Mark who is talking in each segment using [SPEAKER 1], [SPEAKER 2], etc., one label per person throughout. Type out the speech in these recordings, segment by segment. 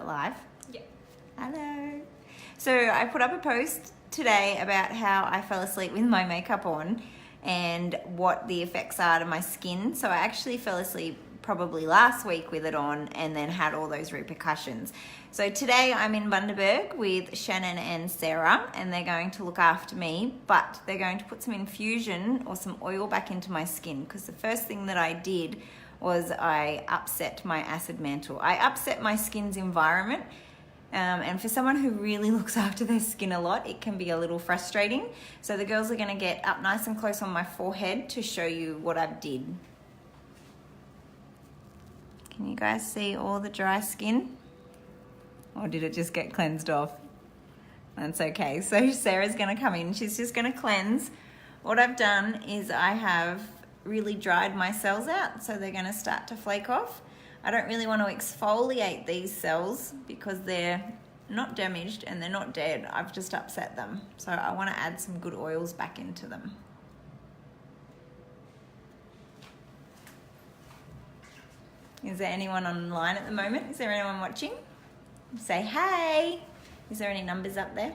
[SPEAKER 1] Live?
[SPEAKER 2] Yeah.
[SPEAKER 1] Hello. So I put up a post today about how I fell asleep with my makeup on and what the effects are to my skin. So I actually fell asleep probably last week with it on and then had all those repercussions. So today I'm in Bundaberg with Shannon and Sarah, and they're going to look after me, but they're going to put some infusion or some oil back into my skin, because the first thing that I did was I upset my acid mantle. I upset my skin's environment. And for someone who really looks after their skin a lot, it can be a little frustrating. So the girls are going to get up nice and close on my forehead to show you what I did. Can you guys see all the dry skin? Or did it just get cleansed off? That's okay. So Sarah's going to come in. She's just going to cleanse. What I've done is I have really dried my cells out, so they're going to start to flake off. I don't really want to exfoliate these cells because they're not damaged and they're not dead. I've just upset them. So I want to add some good oils back into them. Is there anyone online at the moment? Is there anyone watching? Say hey. Is there any numbers up there?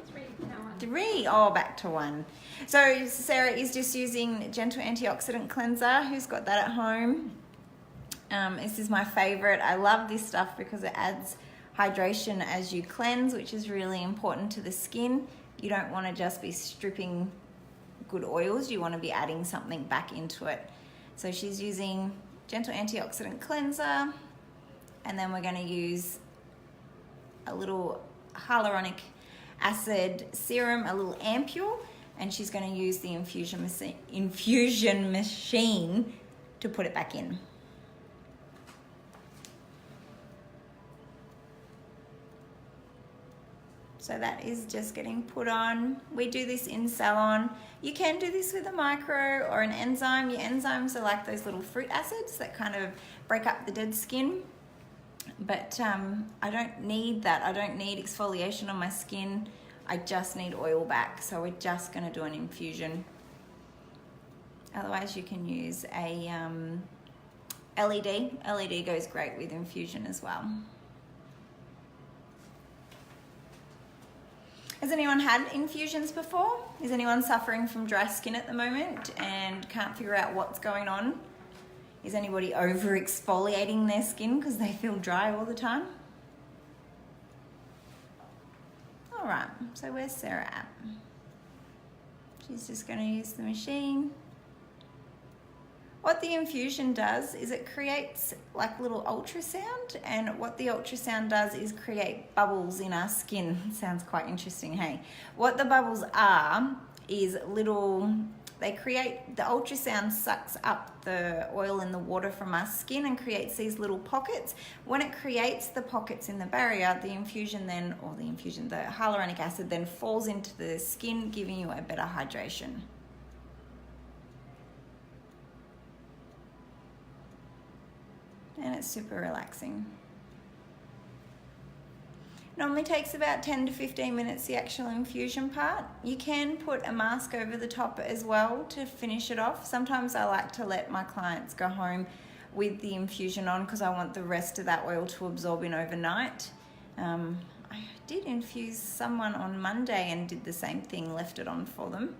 [SPEAKER 2] 3, now 1.
[SPEAKER 1] 3. Oh, back to 1. So Sarah is just using Gentle Antioxidant Cleanser. Who's got that at home? This is my favorite. I love this stuff because it adds hydration as you cleanse, which is really important to the skin. You don't want to just be stripping good oils. You want to be adding something back into it. So she's using Gentle Antioxidant Cleanser, and then we're going to use a little hyaluronic acid serum, a little ampule, and she's going to use the infusion machine to put it back in. So that is just getting put on. We do this in salon. You can do this with a micro or an enzyme. Your enzymes are like those little fruit acids that kind of break up the dead skin. But I don't need that. I don't need exfoliation on my skin. I just need oil back. So we're just gonna do an infusion. Otherwise you can use a LED. LED goes great with infusion as well. Has anyone had infusions before? Is anyone suffering from dry skin at the moment and can't figure out what's going on? Is anybody over exfoliating their skin because they feel dry all the time? All right, so where's Sarah at? She's just going to use the machine. What the infusion does is it creates like little ultrasound, and what the ultrasound does is create bubbles in our skin. Sounds quite interesting, hey? What the bubbles are is little, they create, the ultrasound sucks up the oil in the water from our skin and creates these little pockets. When it creates the pockets in the barrier, the infusion then, or the hyaluronic acid then falls into the skin, giving you a better hydration. And it's super relaxing. Normally takes about 10 to 15 minutes, the actual infusion part. You can put a mask over the top as well to finish it off. Sometimes I like to let my clients go home with the infusion on because I want the rest of that oil to absorb in overnight. I did infuse someone on Monday and did the same thing, left it on for them.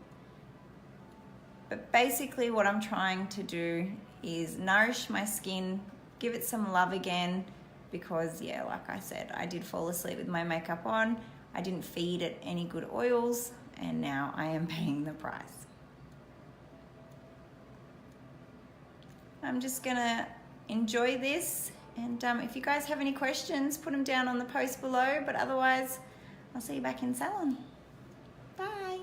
[SPEAKER 1] But basically what I'm trying to do is nourish my skin, give it some love again, because yeah, like I said, I did fall asleep with my makeup on. I didn't feed it any good oils, and now I am paying the price. I'm just gonna enjoy this, and if you guys have any questions, put them down on the post below, but otherwise, I'll see you back in salon. Bye.